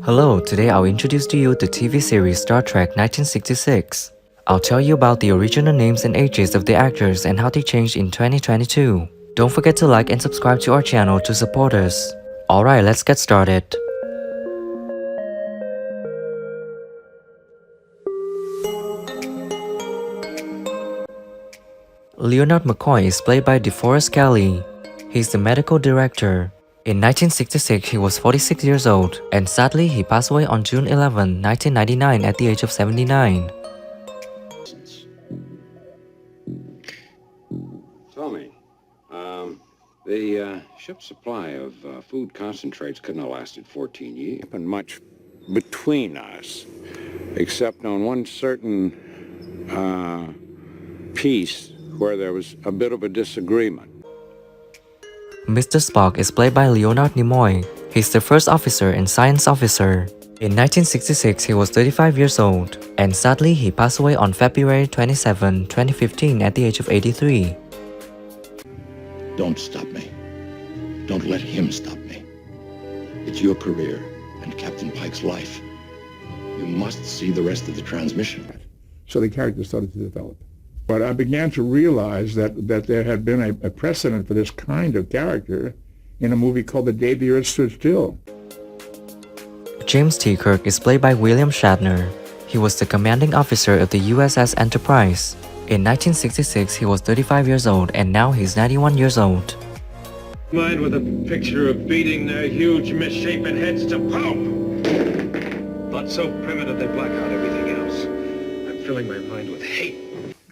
Hello, today I'll introduce to you the TV series Star Trek 1966. I'll tell you about the original names and ages of the actors and how they changed in 2022. Don't forget to like and subscribe to our channel to support us. Alright, let's get started. Leonard McCoy is played by DeForest Kelley. He's the medical director. In 1966, he was 46 years old, and sadly, he passed away on June 11, 1999 at the age of 79. Tell me, the ship's supply of food concentrates couldn't have lasted 14 years. And much between us, except on one certain piece where there was a bit of a disagreement. Mr. Spock is played by Leonard Nimoy. He's the first officer and science officer. In 1966, he was 35 years old, and sadly, he passed away on February 27, 2015 at the age of 83. Don't stop me. Don't let him stop me. It's your career and Captain Pike's life. You must see the rest of the transmission. So the character started to develop. But I began to realize that there had been a precedent for this kind of character in a movie called The Day the Earth Stood Still. James T. Kirk is played by William Shatner. He was the commanding officer of the USS Enterprise. In 1966, he was 35 years old, and now he's 91 years old. Mind with a picture of beating their huge misshapen heads to pulp. But so primitive they black out everything else. I'm filling my mind with hate.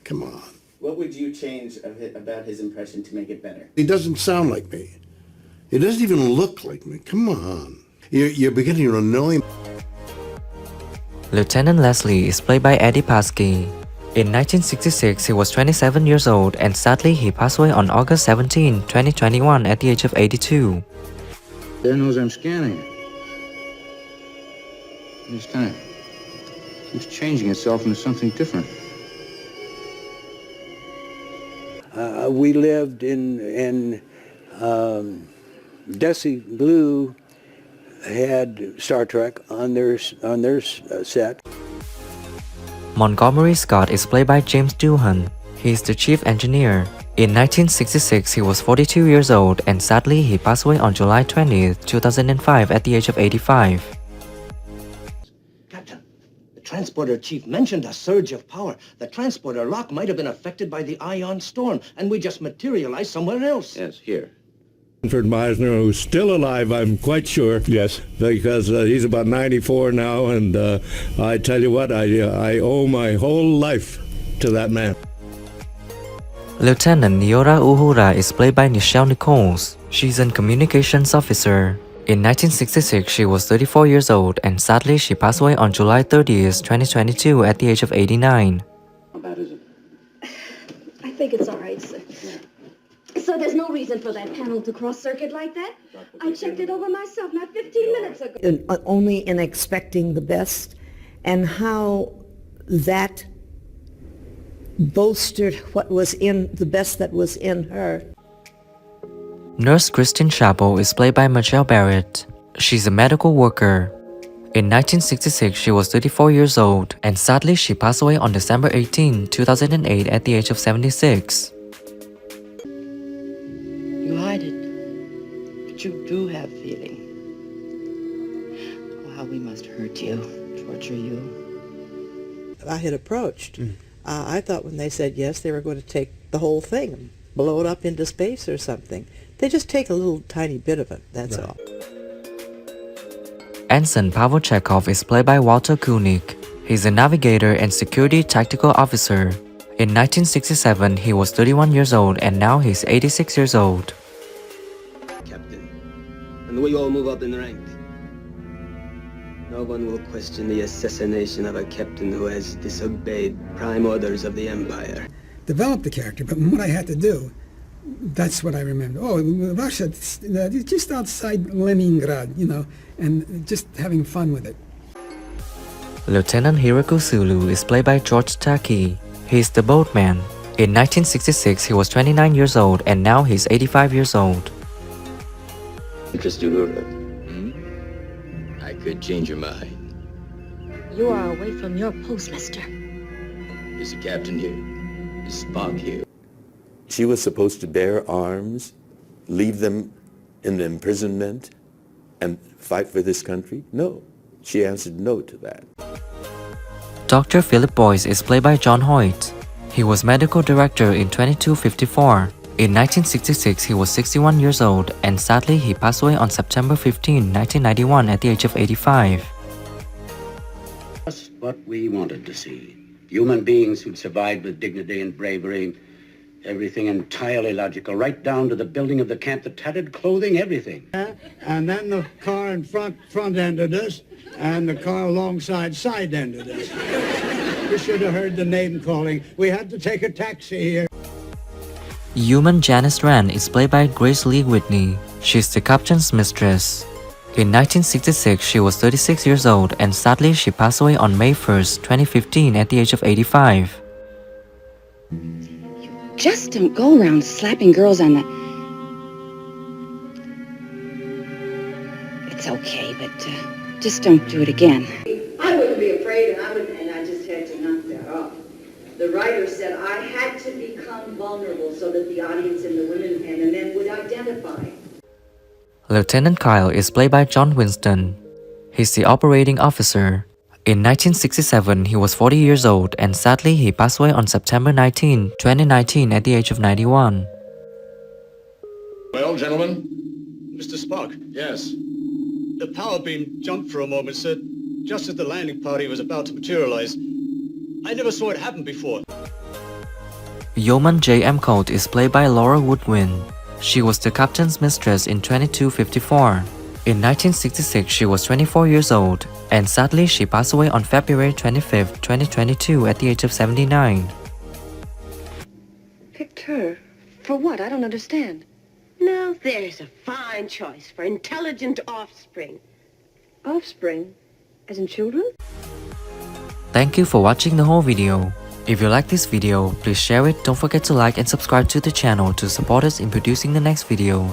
Come on. What would you change about his impression to make it better? He doesn't sound like me. He doesn't even look like me. Come on. You're beginning to know him. Lieutenant Leslie is played by Eddie Paskey. In 1966, he was 27 years old, and sadly, he passed away on August 17, 2021 at the age of 82. There knows I'm scanning. This time, keeps changing itself into something different. We lived in Desi Blue had Star Trek on their set. Montgomery Scott is played by James Doohan. He is the chief engineer. In 1966, he was 42 years old, and sadly, he passed away on July 20, 2005 at the age of 85. Captain, the transporter chief mentioned a surge of power. The transporter lock might have been affected by the ion storm, and we just materialized somewhere else. Yes, here. Sanford Meisner, who's still alive, I'm quite sure. Yes. Because he's about 94 now, and I tell you what, I owe my whole life to that man. Lieutenant Niora Uhura is played by Nichelle Nichols. She's a communications officer. In 1966, she was 34 years old, and sadly, she passed away on July 30, 2022 at the age of 89. How bad is it? I think it's all right, sir. So there's no reason for that panel to cross-circuit like that? I checked it over myself not 15 minutes ago. Only in expecting the best, and how that bolstered what was in the best that was in her. Nurse Christine Chabot is played by Michelle Barrett. She's a medical worker. In 1966, she was 34 years old, and sadly, she passed away on December 18, 2008 at the age of 76. You hide it, but you do have feeling. Oh, how we must hurt you, torture you. I had approached. I thought when they said yes, they were going to take the whole thing and blow it up into space or something. They just take a little tiny bit of it, that's all. Ensign Pavel Chekhov is played by Walter Koenig. He's a navigator and security tactical officer. In 1967, he was 31 years old, and now he's 86 years old. Captain, and we all move up in rank. No one will question the assassination of a captain who has disobeyed prime orders of the Empire. Developed the character, but what I had to do, that's what I remember. Oh, Russia, just outside Leningrad, and just having fun with it. Lieutenant Hiroku Sulu is played by George Takei. He's the boatman. In 1966, he was 29 years old, and now he's 85 years old. Interest you, I could change your mind. You are away from your post, mister. Is the captain here? Is Spock here? She was supposed to bear arms, leave them in the imprisonment, and fight for this country? No. She answered no to that. Dr. Philip Boyce is played by John Hoyt. He was medical director in 2254. In 1966, he was 61 years old, and sadly, he passed away on September 15, 1991 at the age of 85. Just what we wanted to see. Human beings who'd survived with dignity and bravery. Everything entirely logical, right down to the building of the camp, the tattered clothing, everything. And then the car in front-ended us, and the car alongside side-ended us. We should have heard the name calling. We had to take a taxi here. Human Janice Rand is played by Grace Lee Whitney. She's the captain's mistress. In 1966, she was 36 years old, and sadly, she passed away on May 1st, 2015 at the age of 85. Just don't go around slapping girls on the... It's okay, but just don't do it again. I wouldn't be afraid, and I just had to knock that off. The writer said I had to become vulnerable so that the audience and the women and the men would identify. Lieutenant Kyle is played by John Winston. He's the operating officer. In 1967, he was 40 years old, and sadly, he passed away on September 19, 2019 at the age of 91. Well, gentlemen? Mr. Spock? Yes? The power beam jumped for a moment, sir, just as the landing party was about to materialize. I never saw it happen before. Yeoman J.M. Colt is played by Laura Woodwin. She was the captain's mistress in 2254. In 1966, she was 24 years old, and sadly, she passed away on February 25, 2022 at the age of 79. Picked her? For what? I don't understand. Now there's a fine choice for intelligent offspring. Offspring? As in children? Thank you for watching the whole video. If you like this video, please share it, don't forget to like and subscribe to the channel to support us in producing the next videos.